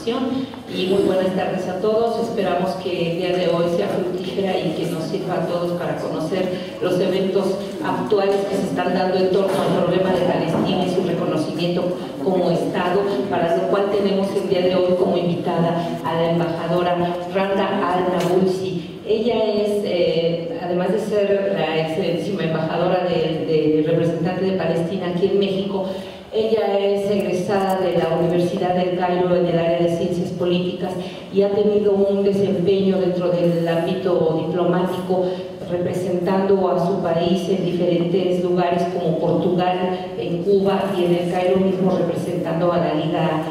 información. Y muy buenas tardes a todos. Esperamos que el día de hoy sea fructífera y que nos sirva a todos para conocer los eventos actuales que se están dando en torno al problema de Palestina y su reconocimiento como Estado, para lo cual tenemos el día de hoy como invitada a la embajadora Randa Al-Nabulsi. Ella es, además de ser la excelentísima embajadora de representante de Palestina aquí en México, ella es egresada de la Universidad del Cairo en el área de Ciencias Políticas y ha tenido un desempeño dentro del ámbito diplomático, representando a su país en diferentes lugares como Portugal, en Cuba y en el Cairo mismo representando a la Liga,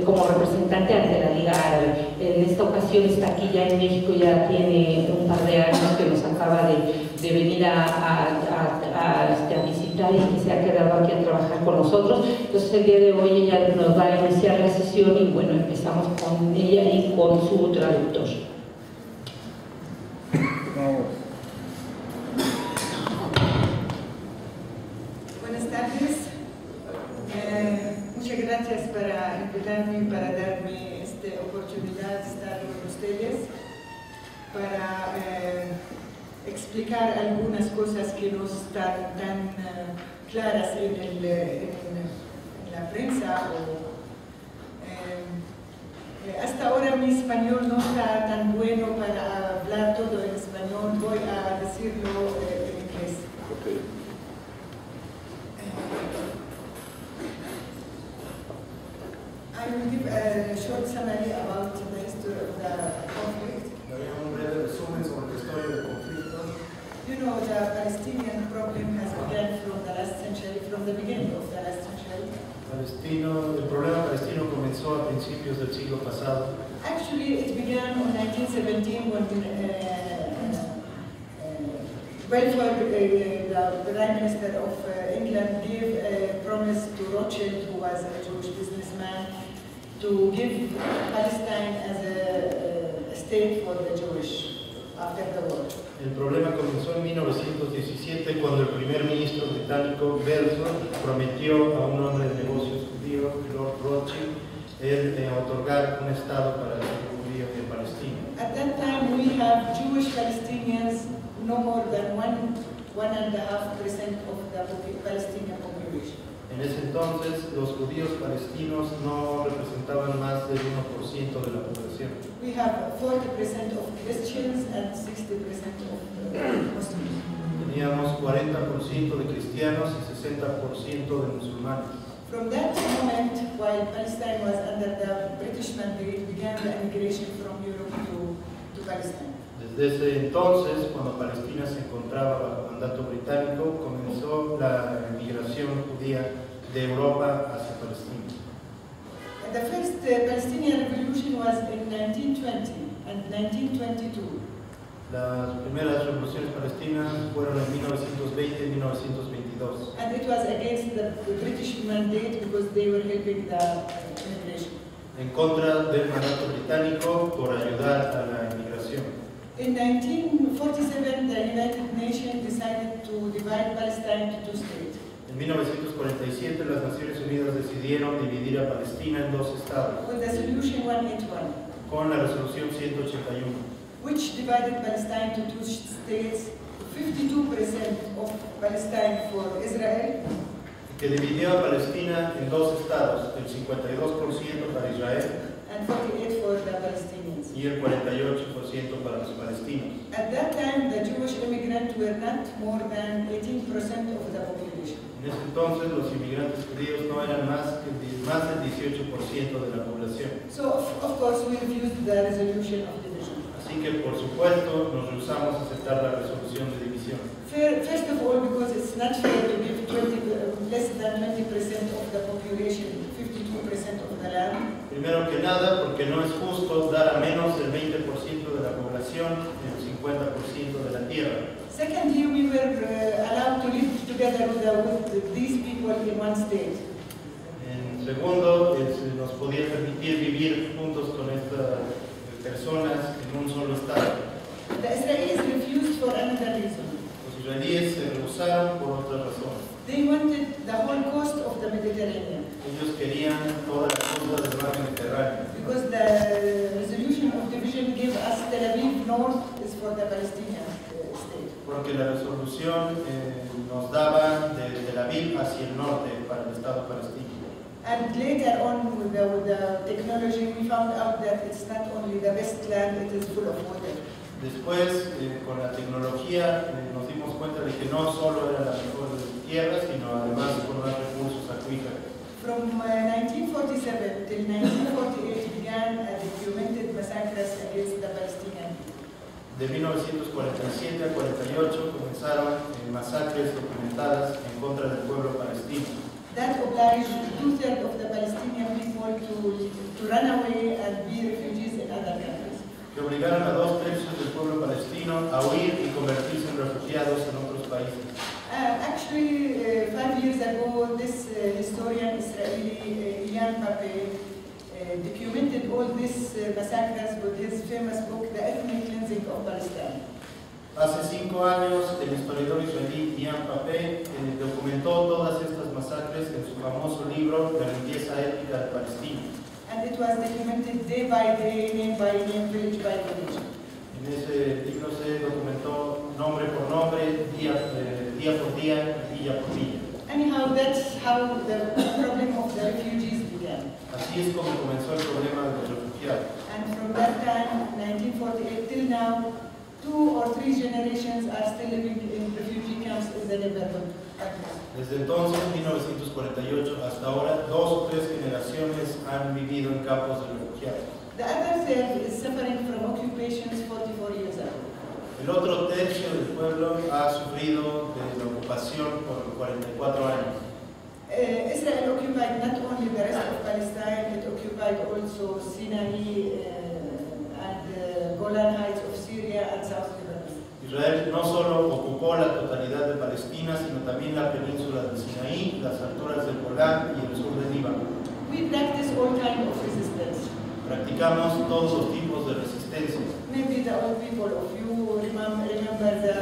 como representante ante la Liga Árabe. En esta ocasión está aquí ya en México, ya tiene un par de años que nos acaba de venir a visitar y que se ha quedado aquí a trabajar con nosotros. Entonces el día de hoy ella nos va a iniciar la sesión y bueno, empezamos con ella y con su traductor. Buenas tardes. Muchas gracias por invitarme, para darme esta oportunidad de estar con ustedes, para explicar algunas cosas que no están tan claras en la prensa. Hasta ahora mi español no está tan bueno para hablar todo en español, voy a decirlo en inglés. Okay. I will give a short summary about the history of the conflict. Un breve resumen sobre la historia del conflicto. You know, the Palestinian problem has begun from the last century, from the beginning of the last century. El problema palestino comenzó a principios del siglo pasado. Actually, it began in 1917 when Balfour, the Prime Minister of England, gave a promise to Rothschild, who was a Jewish businessman, to give Palestine as a state for the Jewish after the war. El problema comenzó en 1917 cuando el primer ministro británico Balfour prometió a un hombre de negocios judío, Lord Rothschild, otorgar un estado para el pueblo judío de Palestina. At that time, we have Jewish Palestinians, no more than 1.5% of the Palestinian population. En ese entonces, los judíos palestinos no representaban más del 1% de la población. We have 40% of Christians and 60% of Muslims. Teníamos 40% de cristianos y 60% de musulmanes. From that moment, while Palestine was under the British mandate, began the immigration from Europe to Palestine. Desde ese entonces, cuando Palestina se encontraba bajo mandato británico, comenzó la migración judía de Europa hacia Palestina. The first Palestinian revolution was in 1920 and 1922. Las primeras revoluciones palestinas fueron en 1920 y 1922. And it was against the British mandate because they were helping the immigration. En contra del mandato británico por ayudar a la inmigración. In 1947, the United Nations decided to divide Palestine into two states. En 1947, las Naciones Unidas decidieron dividir a Palestina en dos estados, With the solution 181, con la resolución 181, which divided Palestine to two states, 52% of Palestine for Israel, que dividió a Palestina en dos estados, el 52% para Israel and 48% for the Palestinians. y el 48% para los palestinos. At that time, the Jewish immigrants were not more than 18% of the population. En ese entonces, los inmigrantes judíos no eran más del 18% de la población. So, of course, we refused the resolution of division. Así que, por supuesto, nos rehusamos a aceptar la resolución de división. First of all, because it's not fair to give less than 20% of the population, 52% of the land. Primero que nada, porque no es justo dar a menos del 20% de la población el 50% de la tierra. Secondly, we were allowed to live together with these people in one state. En segundo, nos podía permitir vivir juntos con estas personas en un solo estado. The Israelis refused for another reason. Los israelíes se rehusaron por otras razones. They wanted the whole coast of the Mediterranean. Ellos querían toda la costa del mar Mediterráneo. north is for the Palestinian state. Porque la resolución nos daba de Tel Aviv hacia el norte para el Estado palestino. And later on, with the technology, we found out that it's not only the best land, it is full of water. Después, con la tecnología, nos dimos cuenta de que no solo era la mejor tierra, sino además con más recursos acuíferos. From 1947 till 1948 began documented massacres against the Palestinians. De 1947 a 48 comenzaron masacres documentadas en contra del pueblo palestino. That obliged 2/3 of the Palestinian people to run away and be refugees in other countries. Que obligaron a 2/3 del pueblo palestino a huir y convertirse en refugiados en otros países. Actually, 5 years ago, this historian Israeli, Ilan Pappé, documented all these massacres with his famous book, The Ethnic Cleansing of Palestine. Hace 5 años, el historiador israelí Ilan Pappé documentó todas estas masacres en su famoso libro La limpieza étnica de Palestina. And it was documented day by day, name by name, village by village. En ese libro se documentó nombre por nombre, día por día, villa por villa. Anyhow, that's how the problem of the refugees began. Así es como comenzó el problema de los refugiados. And from that time, 1948 till now, 2 or 3 generations are still living in refugee camps in the neighborhood. Desde entonces, 1948, hasta ahora, 2 o 3 generaciones han vivido en campos de refugiados. The other third is suffering from occupations 44 years ago. El otro tercio del pueblo ha sufrido de la ocupación por 44 años. Israel occupied not only the rest of Palestine, it occupied also Sinai and Golan Heights of Syria and South Lebanon. Israel no solo ocupó la totalidad de Palestina, sino también la península del Sinaí, las alturas del Golán y el sur del Líbano. We practice all kinds of resistance. Practicamos todos los tipos de resistencia. Maybe the old people of you remember the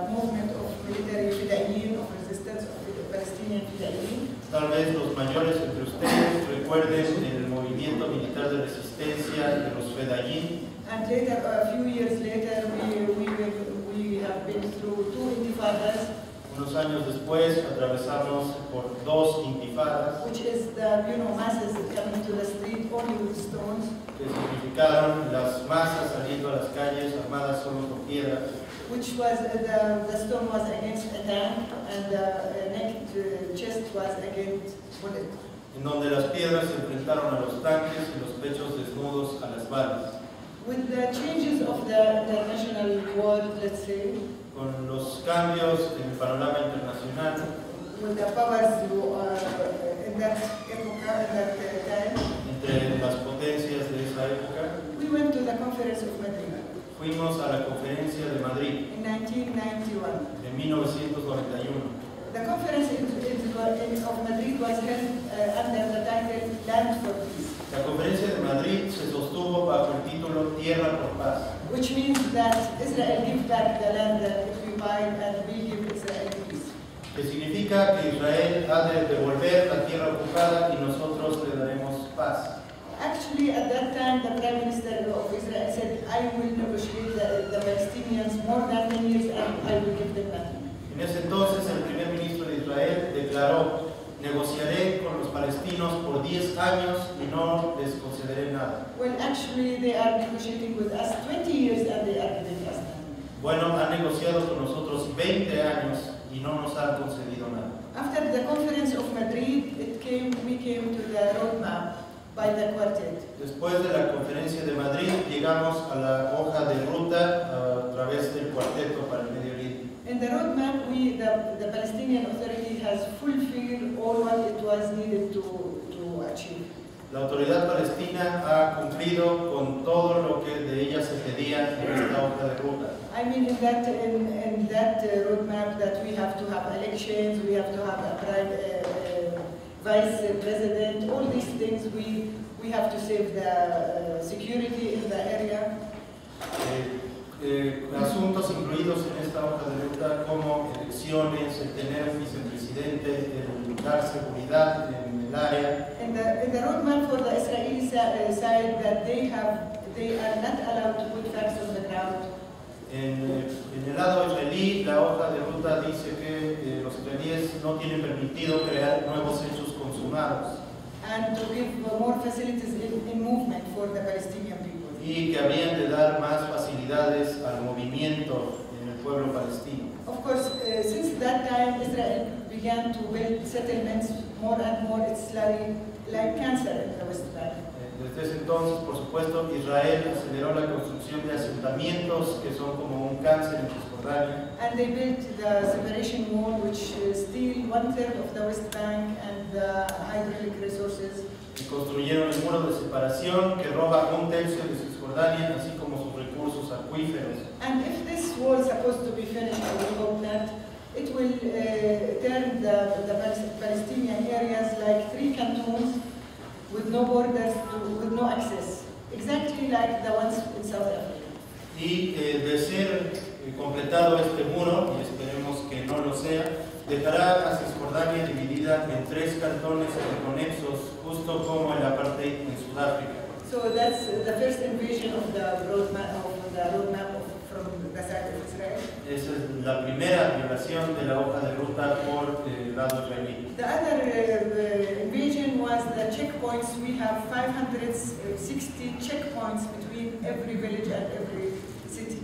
movement of military fida'in, of resistance of the Palestinian fida'in. Tal vez los mayores entre ustedes recuerden el movimiento militar de resistencia de los Fedayín. And later, a few years later, we have been through 2 intifadas. Unos años después atravesamos por 2 intifadas, Which is the masses coming to the street only with stones. que significaron las masas saliendo a las calles armadas solo con piedras, Which was the stone was against a tank and the naked chest was against bullet. en donde las piedras se enfrentaron a los tanques y los pechos desnudos a las balas. With the changes of the international world, let's say, Con los cambios en el panorama internacional, with the powers who are in that epoch, in that time, entre las potencias de esa época, we went to the Conference of Madrid fuimos a la Conferencia de Madrid in 1991. en 1991. The Conference of Madrid was held under the title Land for Peace, La Conferencia de Madrid se sostuvo bajo el título Tierra por Paz, which means that Israel gives back the land that it occupied and we give Israel peace. que significa que Israel ha de devolver la tierra ocupada y nosotros le daremos paz. Actually, at that time, the Prime Minister of Israel said, I will negotiate the Palestinians more than 10 years and I will give them nothing. En ese entonces el primer ministro de Israel declaró: negociaré con los palestinos por 10 años y no les concederé nada. Well, actually, they are negotiating with us 20 years and they are giving us nothing. Bueno, han negociado con nosotros 20 años y no nos han concedido nada. After the Conference of Madrid, we came to the roadmap by the quartet. Después de la Conferencia de Madrid llegamos a la hoja de ruta a través del Cuarteto para el Medio Oriente. In the roadmap, the Palestinian Authority has fulfilled all what it was needed to achieve. La autoridad palestina ha cumplido con todo lo que de ella se pedía en esta hoja de ruta. I mean, in that roadmap, that we have to have elections, we have to have a vice president, all these things. We have to save the security in the area. Asuntos incluidos en esta hoja de ruta como elecciones, el tener un vicepresidente, el dar seguridad en el área. In the roadmap for the Israeli side, that they are not allowed to put facts on the no tienen permitido crear nuevos hechos consumados. And to give more facilities in movement for the Palestinian people. Y que habrían de dar más facilidades al movimiento en el pueblo palestino. Of course, since that time, Israel began to build settlements more and more. It's like cancer in the West Bank. Desde ese entonces, por supuesto, Israel aceleró la construcción de asentamientos que son como un cáncer en Cisjordania. And they built the separation wall, which steal 1/3 of the West Bank and the hydraulic resources. Y construyeron el muro de separación que roba 1/3 de Cisjordania, así como sus recursos acuíferos. And if this wall is supposed to be finished, we hope that it will turn the Palestinian areas like 3 cantons with no borders, with no access, exactly like the ones in South Africa. Y de ser completado este muro, y esperemos que no lo sea, dejará a Cisjordania dividida en 3 cantones conexos, justo como el apartheid en Sudáfrica. So that's the first invasion of the roadmap from the side of Israel. Esa es la primera violación de la hoja de ruta por el lado israelí. The other invasion was the checkpoints. We have 560 checkpoints between every village and every city.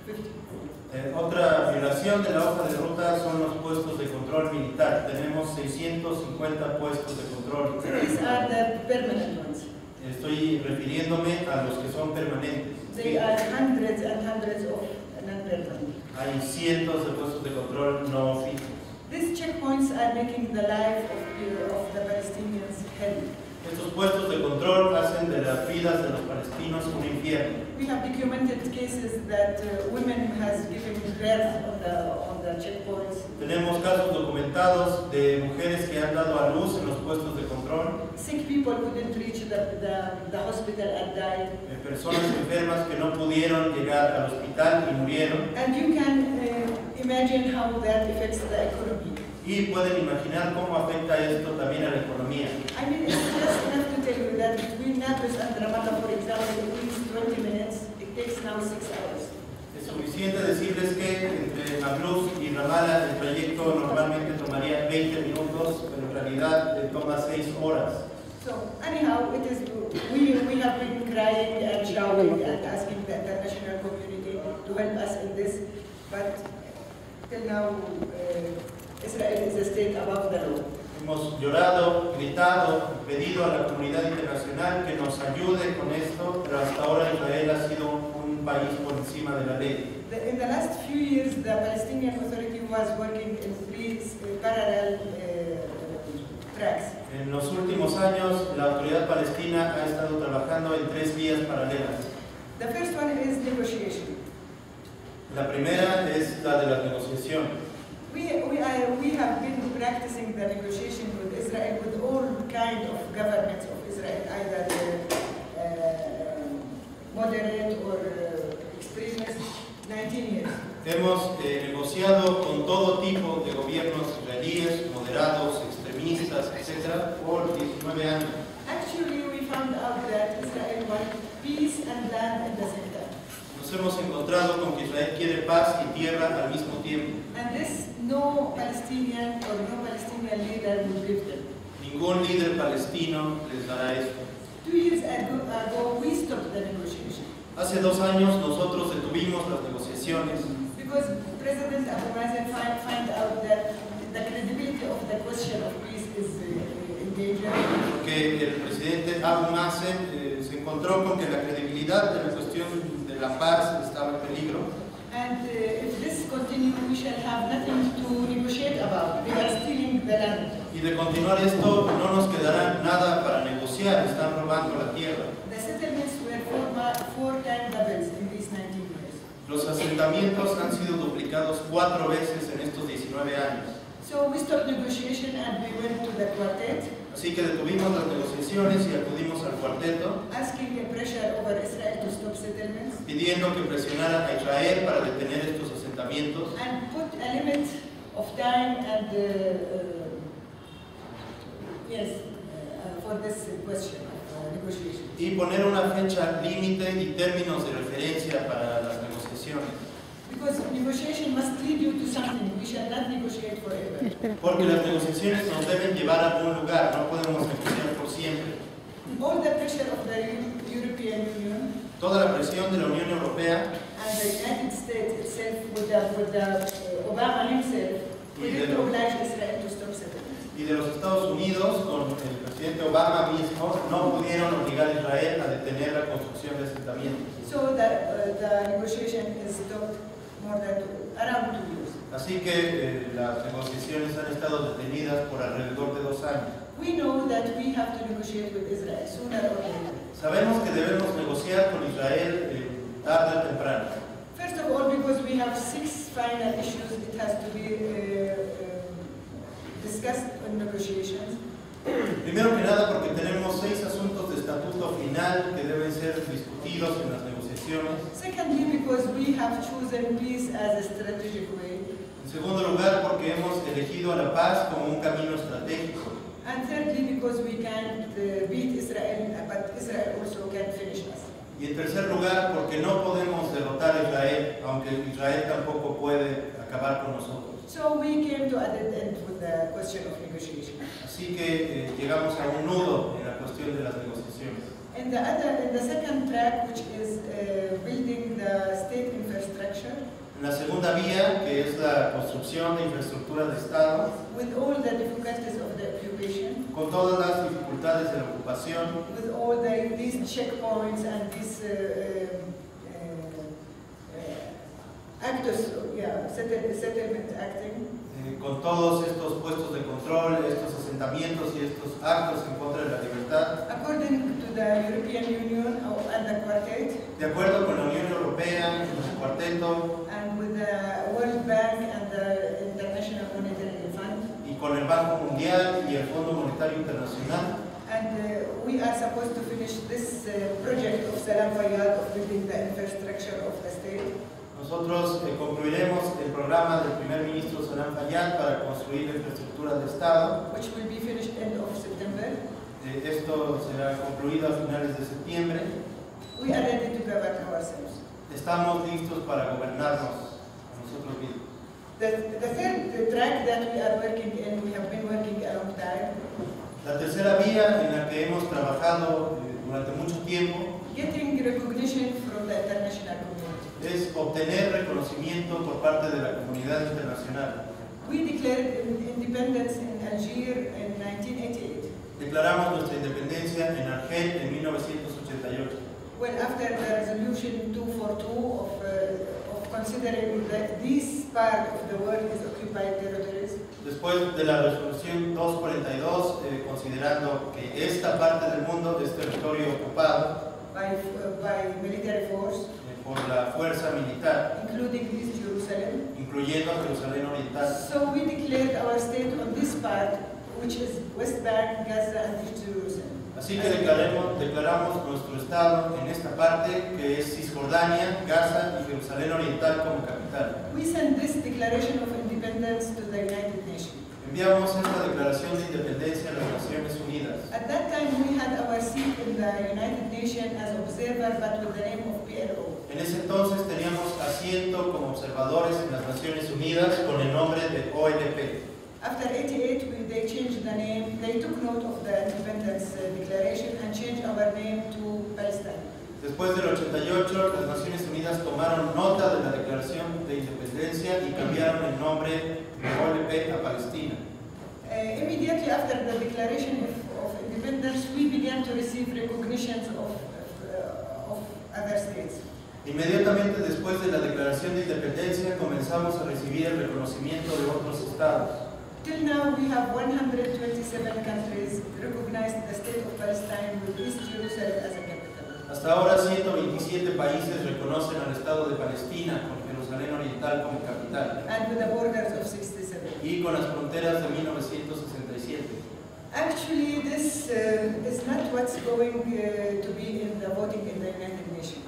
50. Otra violación de la hoja de ruta son los puestos de control militar. Tenemos 650 puestos de control. These are the permanent ones. Estoy refiriéndome a los que son permanentes. They are hundreds and hundreds of non-permanent. Hay cientos de puestos de control no fijos. These checkpoints are making the life of the Palestinians hell. Estos puestos de control hacen de las vidas de los palestinos un infierno. We have documented cases that women has given birth on the checkpoints. Tenemos casos documentados de mujeres que han dado a luz en los puestos de control. Sick people couldn't reach the hospital and died. Personas enfermas que no pudieron llegar al hospital y murieron. And you can imagine how that affects the economy. Y pueden imaginar cómo afecta esto también a la economía. I mean, it's just enough to tell you that between Nablus and Ramallah, for example, it takes 20 minutes. It takes now 6 hours. Es suficiente decirles que entre Nablus y Ramallah el trayecto normalmente tomaría 20 minutos, pero en realidad toma 6 horas. So anyhow, it is we have been crying and shouting and asking the international community to help us in this, but till now Israel is a state above the law. Hemos llorado, gritado, pedido a la comunidad internacional que nos ayude con esto, pero hasta ahora Israel ha sido un país por encima de la ley. In the last few years, the Palestinian Authority was working in 3 parallel tracks. En los últimos años, la autoridad palestina ha estado trabajando en 3 vías paralelas. The first one is negotiation. La primera es la de la negociación. We have been practicing the negotiation with Israel, with all kind of governments of Israel, either moderate or extremist, 19 years. Hemos negociado con todo tipo de gobiernos israelíes, moderados, extremistas, etc., por 19 años. Actually, we found out that Israel wants peace and land at the same time. Nos hemos encontrado con que Israel quiere paz y tierra al mismo tiempo. And this, no Palestinian or no Palestinian leader will give them. Ningún líder palestino les dará esto. 2 years ago, we stopped the negotiation. Hace 2 años nosotros detuvimos las negociaciones Because President Abu Mazen find out that the credibility of the question of peace is in danger. porque el presidente Abu Mazen se encontró con que la credibilidad de la cuestión de la paz estaba en peligro. And if this continues, we shall have nothing to negotiate about. They are stealing the land. Y de continuar esto no nos quedará nada para negociar, están robando la tierra. The settlements were 4 times doubles in these 19 years. Los asentamientos han sido duplicados 4 veces en estos 19 años. So we stopped negotiation and we went to the quartet, Así que detuvimos las negociaciones y acudimos al cuarteto, asking a pressure over Israel to stop settlements pidiendo que presionara a Israel para detener estos asentamientos and put a limit of time and for this question of negotiation. y poner una fecha límite y términos de referencia para las negociaciones. Because negotiation must lead you to something. We shall not negotiate forever. Porque las negociaciones nos deben llevar a algún lugar, no podemos negociar por siempre. All the pressure of the European Union Toda la presión de la Unión Europea and the United States itself, with Obama himself, will oblige Israel to stop settlements. y de los Estados Unidos, con el presidente Obama mismo, no pudieron obligar a Israel a detener la construcción de asentamientos. So that the negotiation is stopped around 2 years. Así que las negociaciones han estado detenidas por alrededor de 2 años. We know that we have to negotiate with Israel sooner or later. Sabemos que debemos negociar con Israel tarde o temprano. First of all, because we have 6 final issues, it has to be discussed in negotiations. Primero que nada porque tenemos 6 asuntos de estatuto final que deben ser discutidos en las negociaciones. Secondly, because we have chosen peace as a strategic way. En segundo lugar porque hemos elegido a la paz como un camino estratégico. And thirdly, because we can't beat Israel, but Israel also can finish us. Y en tercer lugar porque no podemos derrotar a Israel, aunque Israel tampoco puede acabar con nosotros. So we came to a dead end with the question of negotiation. Así que llegamos a un nudo en la cuestión de las negociaciones. In the second track, which is building the state infrastructure, En la segunda vía, que es la construcción de infraestructura de Estado, with all the difficulties of the occupation, con todas las dificultades de la ocupación, with all these checkpoints and these actors, settlement acting, con todos estos puestos de control, estos asentamientos y estos actos en contra de la libertad. according to the European Union and the Quartet, De acuerdo con la Unión Europea, el cuarteto and with the World Bank and the International Monetary Fund, y con el Banco Mundial y el Fondo Monetario Internacional, and we are supposed to finish this project of Salam Fayyad of building the infrastructure of the state. nosotros concluiremos el programa del primer ministro Salam Fayyad para construir la infraestructura de Estado. Which will be finished end of September. Esto será concluido a finales de septiembre. We are ready to govern ourselves. Estamos listos para gobernarnos a nosotros mismos. The third track that we are working in, we have been working a long time, La tercera vía en la que hemos trabajado durante mucho tiempo getting recognition from the international community. es obtener reconocimiento por parte de la comunidad internacional. We declared independence in Algiers in 1988. Declaramos nuestra independencia en Argel en 1988. Well, after the resolution 242 of considering that this part of the world is occupied territories, Después de la resolución 242, considerando que esta parte del mundo es territorio ocupado by military force, por la fuerza militar, including East Jerusalem. incluyendo Jerusalén Oriental. So we declared our state on this part, which is West Bank, Gaza, and East Jerusalem. Así que declaramos nuestro estado en esta parte que es Cisjordania, Gaza y Jerusalén Oriental como capital. We sent this declaration of independence to the United Nations. Enviamos esta declaración de independencia a las Naciones Unidas. At that time, we had our seat in the United Nations as observer, but with the name of PLO. En ese entonces teníamos asiento como observadores en las Naciones Unidas con el nombre de OLP. After 88, they changed the name. They took note of the independence declaration and changed our name to Palestine. Después del 88, las Naciones Unidas tomaron nota de la declaración de independencia y cambiaron el nombre de OLP a Palestina. Immediately after the declaration of independence, we began to receive recognitions of other states. Inmediatamente después de la declaración de independencia comenzamos a recibir el reconocimiento de otros estados. Till now, we have 127 countries recognized the state of Palestine with East Jerusalem as a capital. Hasta ahora 127 países reconocen al Estado de Palestina con Jerusalén Oriental como capital And with the borders of 67. y con las fronteras de 1967. Actually, this is not what's going to be in the voting in the United Nations.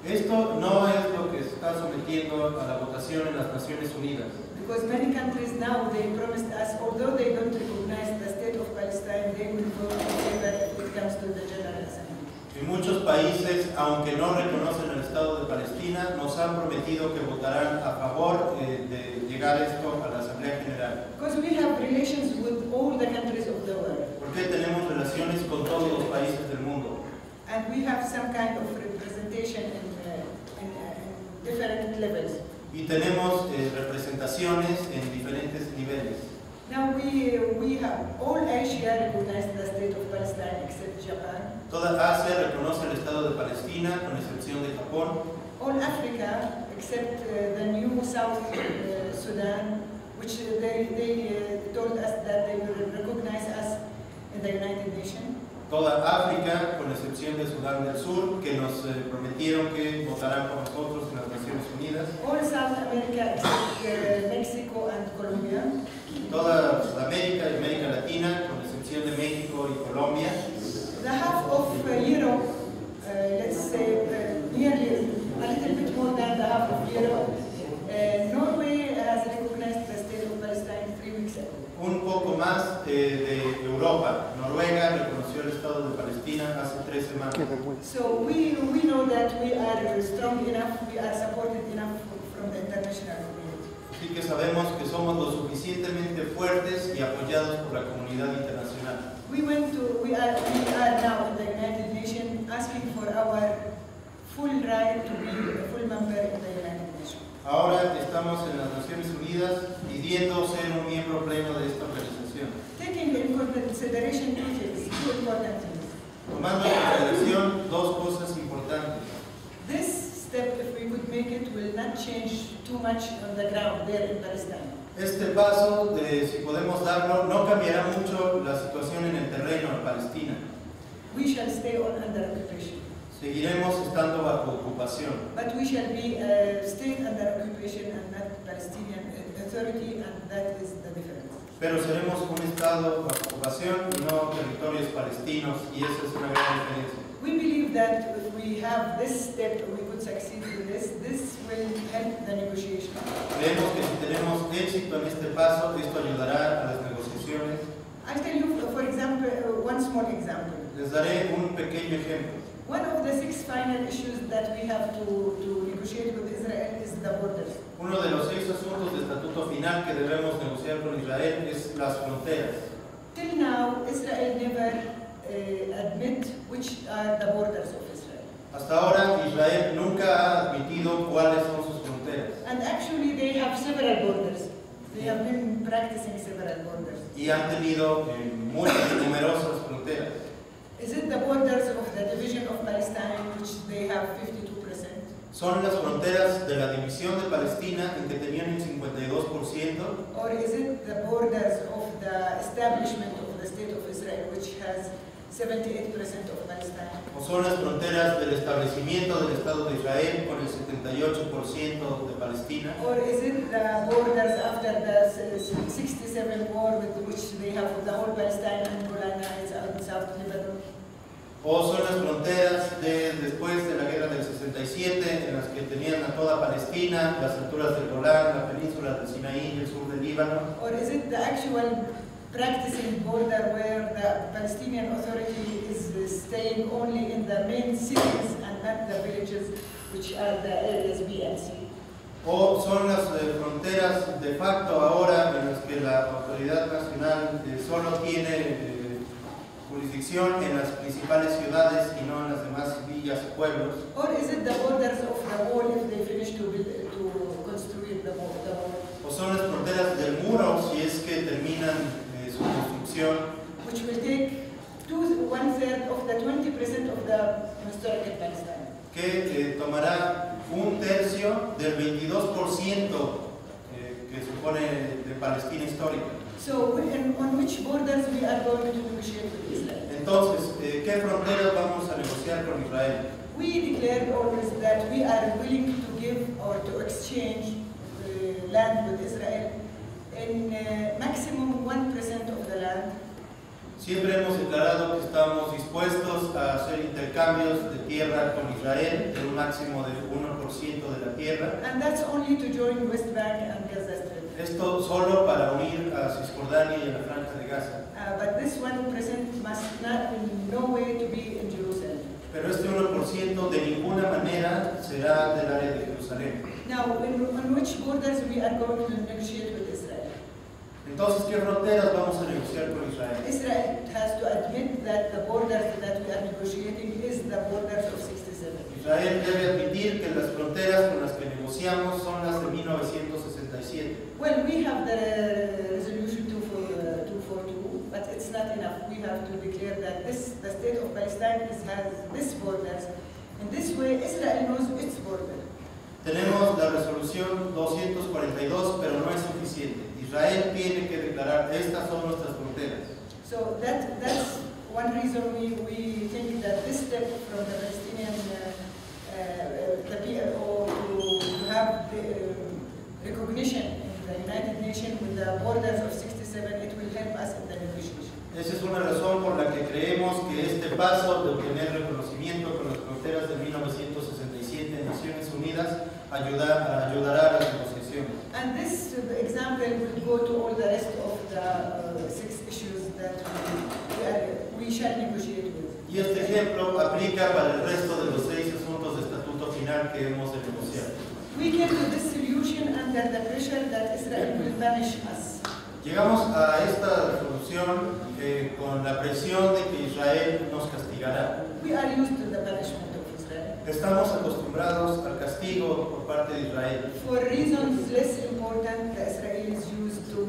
Esto no es lo que se está sometiendo a la votación en las Naciones Unidas. Because many countries now, they promised us, although they don't recognize the state of Palestine, they will vote in favor if it comes to the General Assembly. Y muchos países, aunque no reconocen el Estado de Palestina, nos han prometido que votarán a favor de llegar esto a la Asamblea General. Because we have relations with all the countries of the world. Porque tenemos relaciones con todos los países del mundo. And we have some kind of representation in different levels. Y tenemos representaciones en diferentes niveles. Now we have all Asia recognized the state of Palestine except Japan. Toda Asia reconoce el Estado de Palestina, con excepción de Japón. All Africa except the new South Sudan, which they told us that they will recognize us in the United Nations. Toda África, con excepción de Sudán del Sur, que nos prometieron que votarán por nosotros en las Naciones Unidas. All South America except Mexico and Colombia. Toda Sudamérica y América Latina, con excepción de México y Colombia. The half of Europe, let's say nearly a little bit more than the half of Europe. Norway has recognized the state of Palestine 3 weeks ago. Un poco más de Europa. Noruega reconoció el Estado de Palestina hace 3 semanas. So we know that we are strong enough, we are supported enough from the international community. Así que sabemos que somos lo suficientemente fuertes y apoyados por la comunidad internacional. We are now in the United Nations asking for our full right to be a full member in the United Nations. Ahora estamos en las Naciones Unidas pidiendo ser un miembro pleno de esta organización. Taking in consideration two important things. Tomando en consideración 2 cosas importantes. This step, if we could make it, will not change too much on the ground there in Palestine. Este paso, si podemos darlo, no cambiará mucho la situación en el terreno en Palestina. We shall stay on under occupation. Seguiremos estando bajo ocupación. But we shall be a state under occupation and not Palestinian authority, and that is the difference. Pero seremos un estado bajo ocupación y no territorios palestinos, y esa es una gran diferencia. We believe that if we have this step, we could succeed with this will help the negotiation. Creemos que si tenemos éxito en este paso, esto ayudará a las negociaciones. I'll tell you, for example, one small example. Les daré un pequeño ejemplo. One of the 6 final issues that we have to negotiate with Israel is the borders. Uno de los 6 asuntos de estatuto final que debemos negociar con Israel es las fronteras. Till now, Israel never admit which are the borders of Israel. Hasta ahora, Israel nunca ha admitido cuáles son sus fronteras. And actually, they have several borders. They have been practicing several borders. Y han tenido muy numerosas fronteras. Is it the borders of the division of Palestine, which they have 52%? Son las fronteras de la división de Palestina en que tenían el 52%. Or is it the borders of the establishment of the state of Israel, which has 78% of Palestine? O son las fronteras del establecimiento del Estado de Israel con el 78% de Palestina. Or is it the borders after the 67 war with which they have the whole Palestine and Golan Heights out in South Lebanon? O son las fronteras después de la guerra del 67 en las que tenían a toda Palestina, las alturas del Golán, la península del Sinaí y el sur del Líbano. Or is it the actual practicing border where the Palestinian Authority is staying only in the main cities and not the villages, which are the areas B and C? O son las fronteras de facto ahora en las que la autoridad nacional solo tiene jurisdicción en las principales ciudades y no en las demás villas y pueblos. Or is it the borders of the wall if they finish to construct the wall? O son las fronteras del muro si es que terminan su construcción. Which will take 1/3 of the 20% of the historical Palestine. Que tomará 1/3 del 22% que supone de Palestina histórica. So, on which borders we are going to negotiate with Israel? Entonces, ¿qué fronteras vamos a negociar con Israel? We declared always that we are willing to give or to exchange land with Israel in maximum 1% of the land. Siempre hemos declarado que estamos dispuestos a hacer intercambios de tierra con Israel de un máximo de 1% de la tierra. And that's only to join West Bank and Gaza Strip. Esto solo para unir a Cisjordania y a la Franja de Gaza. But this 1% must not in no way to be in Jerusalem. Pero este 1% de ninguna manera será del área de Jerusalén. Now, on which borders we are going to negotiate with Israel? Entonces, ¿qué fronteras vamos a negociar con Israel? Israel has to admit that the borders that we are negotiating is the borders of 67. Israel debe admitir que las fronteras con las que negociamos son las de 1967. Well, we have the resolution 242, but it's not enough. We have to declare that the state of Palestine has this borders. In this way, Israel knows its border. Tenemos la resolución 242, pero no es suficiente. Israel tiene que declarar, estas son nuestras fronteras. So that's one reason we think that this step from the Palestinian the PLO to have the recognition in the United Nations with the borders of 67, it will help us in the negotiation. Esa es una razón por la que creemos que este paso de obtener reconocimiento con las fronteras de 1967 en Naciones Unidas ayudará a las negociaciones. And this example will go to all the rest of the 6 issues that we shall negotiate with. Y este ejemplo aplica para el resto de los 6 asuntos de estatuto final que hemos de negociar. We came to this solution under the pressure that Israel will punish us. Llegamos a esta resolución con la presión de que Israel nos castigará. We are used to the punishment of Israel. Estamos acostumbrados al castigo por parte de Israel. For reasons less important, the Israelis used to,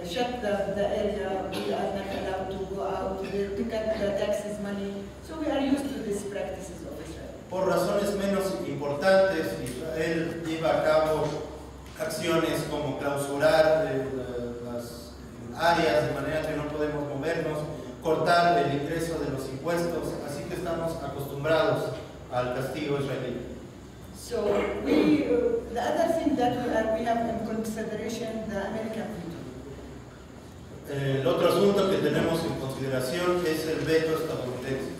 shut the area. We are not allowed to go out, to cut the taxes money. So we are used to these practices of Israel. Por razones menos importantes, Israel lleva a cabo acciones como clausurar las áreas de manera que no podemos movernos, cortar el ingreso de los impuestos, así que estamos acostumbrados al castigo israelí. So the other thing that we have in consideration, the American veto. El otro asunto que tenemos en consideración es el veto estadounidense.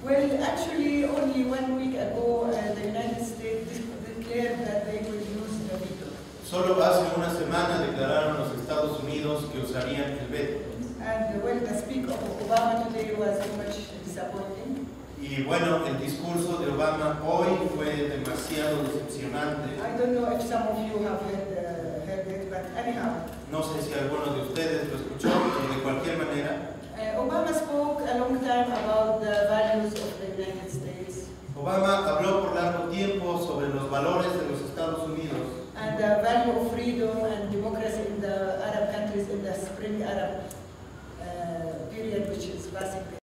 Well, actually, only 1 week ago, the United States declared that they will use the veto. Solo hace una semana declararon los Estados Unidos que usarían el veto. And well, the speech of Obama today was too much disappointing. Y bueno, el discurso de Obama hoy fue demasiado decepcionante. I don't know if some of you have heard it, but anyhow. No sé si alguno de ustedes lo escuchó, pero de cualquier manera. Obama spoke a long time about the values of the United States. Obama habló por largo tiempo sobre los valores de los Estados Unidos. And the value of freedom and democracy in the Arab countries in the Spring Arab period, which is basically